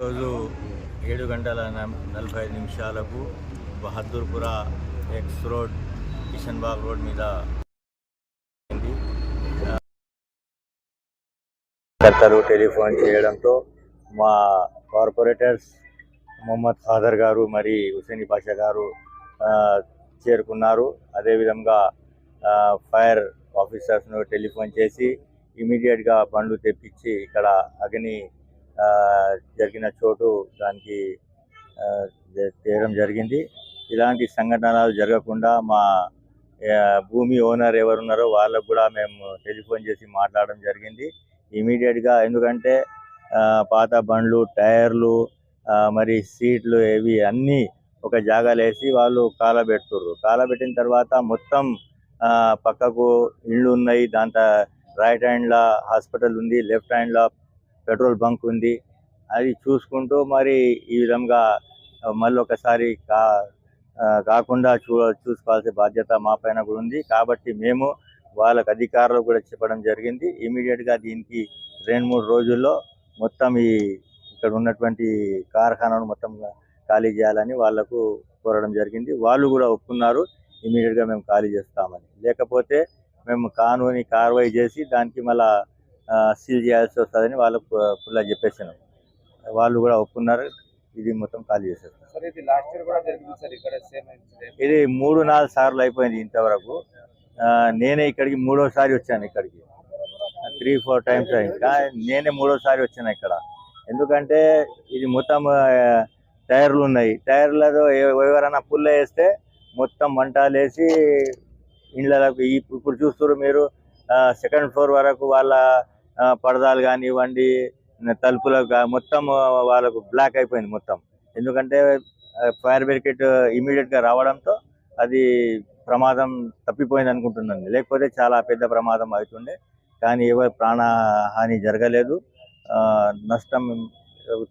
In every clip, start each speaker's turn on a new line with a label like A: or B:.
A: రోజు 7:45 Bahadurpura X road Kishanbagh road మీద కర్తలు telephone చేయడంతో మా కార్పొరేటర్స్ మొహమ్మద్ ఖాదర్ గారు మరి హుసేని పాషా గారు చేరుకున్నారు. అదేవిధంగా ఫైర్ ఆఫీసర్స్ను టెలిఫోన్ చేసి ఇమీడియట్గా బండ్లు తెప్పించి ఇక్కడ అగ్ని జరిగిన చోటు దానికి చేయడం జరిగింది. ఇలాంటి సంఘటనలు జరగకుండా మా భూమి ఓనర్ ఎవరున్నారో వాళ్ళకు కూడా మేము టెలిఫోన్ చేసి మాట్లాడడం జరిగింది ఇమీడియట్గా. ఎందుకంటే పాత బండ్లు, టైర్లు, మరి సీట్లు ఇవి అన్నీ ఒక జాగాలో వేసి వాళ్ళు కాలబెట్టిన తర్వాత మొత్తం పక్కకు ఇళ్ళు ఉన్నాయి. దాంట్లో రైట్ హ్యాండ్లో హాస్పిటల్ ఉంది, లెఫ్ట్ హ్యాండ్లో పెట్రోల్ బంక్ ఉంది. అది చూసుకుంటూ మరి ఈ విధంగా మళ్ళీ ఒకసారి కాకుండా చూసుకోవాల్సిన బాధ్యత మా పైన కూడా ఉంది. కాబట్టి మేము వాళ్ళకి అధికారులకు కూడా చెప్పడం జరిగింది. ఇమీడియట్గా దీనికి 2-3 రోజుల్లో మొత్తం ఇక్కడ ఉన్నటువంటి కార్ఖానాను మొత్తం ఖాళీ చేయాలని వాళ్లకు కోరడం జరిగింది. వాళ్ళు కూడా ఒప్పుకున్నారు, ఇమీడియట్గా మేము ఖాళీ చేస్తామని. లేకపోతే మేము కానూని కార్వాయి చేసి దానికి మళ్ళా సీల్ చేయాల్సి వస్తుందని వాళ్ళకు ఫుల్గా చెప్పేసాను. వాళ్ళు కూడా ఒప్పుకున్నారు, ఇది మొత్తం ఖాళీ చేసేస్తాం. ఇది 3-4 సార్లు అయిపోయింది ఇంతవరకు. నేనే ఇక్కడికి 3వసారి వచ్చాను. ఇక్కడికి 3-4 టైమ్స్ అయింది. నేనే 3వసారి వచ్చాను ఇక్కడ. ఎందుకంటే ఇది మొత్తం టైర్లు ఉన్నాయి. టైర్లతో ఎవరైనా పుల్ల వేస్తే మొత్తం మంటలేసి ఇండ్లకు ఇప్పుడు చూస్తారు మీరు, 2nd ఫ్లోర్ వరకు వాళ్ళ పరదాలు కానివ్వండి, తలుపులకు మొత్తం వాళ్ళకు బ్లాక్ అయిపోయింది మొత్తం. ఎందుకంటే ఫైర్ బ్రిగేడ్ ఇమీడియట్గా రావడంతో అది ప్రమాదం తప్పిపోయింది అనుకుంటున్నాను. లేకపోతే చాలా పెద్ద ప్రమాదం అవుతుండే. కానీ ఎవరి ప్రాణహాని జరగలేదు. నష్టం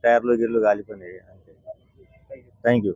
A: టైర్లు గిర్లు కాలిపోయినాయి అంతే. Thank you.